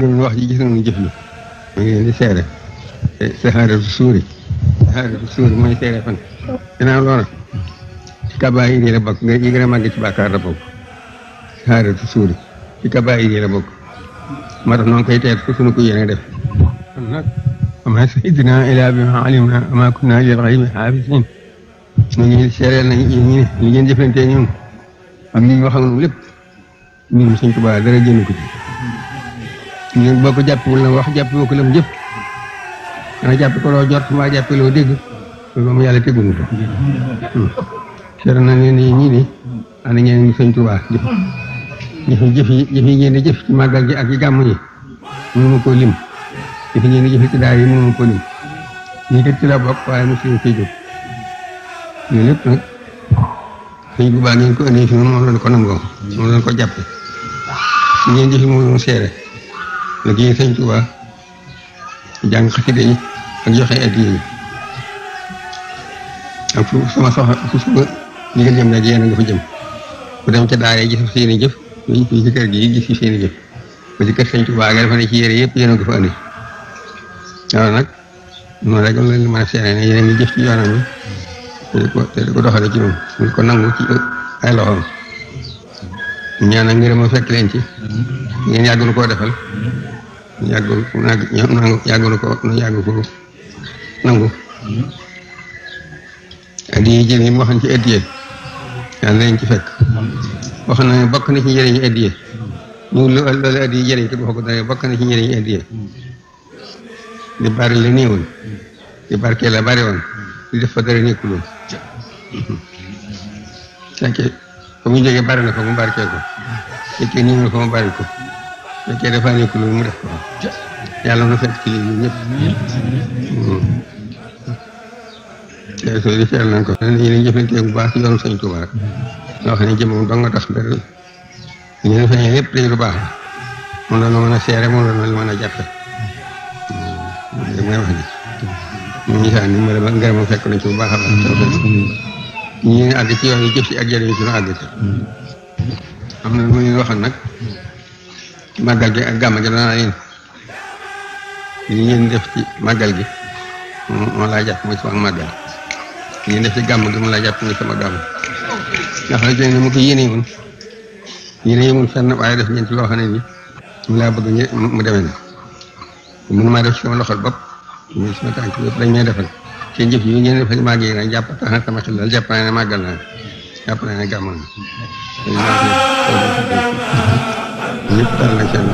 nañu wax ji gis nañu jëf li ma ngi leen di seere saxaaratu suuri mooy seere fan ginnaaw loola ci kabaayir yi la bokk nga yi gën a màgg ci bàkkaar la bokk saxaaratu suuri ci kabaayir yi la bokk moo tax noonu koy teet ko suñu ko yéene def kon nag ama sayidina ilaa bi ma alim na ama kunna lil ghaybi haafisin ñu ngi seereel nañ ñu ne li ngeen jëflantee ñun ak li ñu wax ak ñun lépp ñun Sëñ Tuubaa dara génn ko ci ñun boo ko jàppewul la wax jàppewoo ko la mu jëf dana jàpp ko loo jot mbaa jàppe loo dégg loolu moom yàlla teguñu ko seere na ne ñii ni ànd ngeen Sëñ Tuubaa jëf yi ngeen di jëf ci màggal gi ak ci gàmm yi mënuma koo lim jëf yi ngeen di jëf ci daara yi mënuma koo lim ñii kat ci la bokk waaye mosuñu ciy jóg ñun lépp nag Sëñ Tuubaa ngeen ko indee fi moom lañ ko nangoo moom lañ ko jàppe si ngeen jëfi moom seere la gi Sëñ Tuubaa jàng xasida yi ak joxe addiya yi ak fu sama soxla fu suba li nga jëm rek yéen nga fa jëm ku dem ca daara yi gis seen i jëf ñu fii ci kër gi gis fi seen i jëf ba ci kër Sëñ Tuubaa nga dafa ne ci yére yëpp yéen a nga fa andi waaw nag noonu rek lañ mën a seere ne yéen a ngi jëf ci yoonam bi te di ko doxale ci moom ñu ko nangu ci ay loxoom ñaan ak ngërëm fekk leen ci ngeen yàggul koo defal yàgg ko nangu addiye jël yi mu waxoon ci addiye yàlla leen ci fekk wax na ne bokk na ci njëriñu addiye ñu loolu addiye jëriñ te wax ko dara bokk na ci njëriñu addiye di bari la néewoon di barkee la bari woon di def fa dara nekkuloon fekkee fa mu jógee bari na fa mu barkee ko fekkee nii na fa mu bari ko fekkee dafa nekkuloon mu def ko yàlla na fekk ci lii ñëpp te soo di seetlu nañ ko ñu leen jëflantee bu baax ci yoonu Sëñ Tuubaa loo xam ne jëmam dong nga tax dara ñu ne feeñee lépp dañ lu baax moom la mën a seere moom la mën a jàppe mooy wax ji ñu ngi saa ni ma dama ngërëmam fekk nañ ci bu baax a baax ñu ngi àgg ci yoon yi jëf ci ak jëriñ ci nu àgg ci am na lu ma leen waxoon nag màggal gi ak gàmm gi danaa leen li ngeen def ci màggal gi moo laa jàpp mooy sama màggal li ngeen def ci gàmm gi moo laa jàpp mooy sama gàmm ndax la jëne mu ko yéene woon yéene yemul fenn waaye def ngeen ci loo xam ne ni mu laa bëgg mu demee na mënu maa def ci sama loxol bopp muy sama tànk yëpp dañ may defal seen jëf yi ngeen defal màgg yi nag jàpp tax na sama xel daal jàpp naa ne màggal naa jàpp naa ne gàmm na ñëpp dal na seen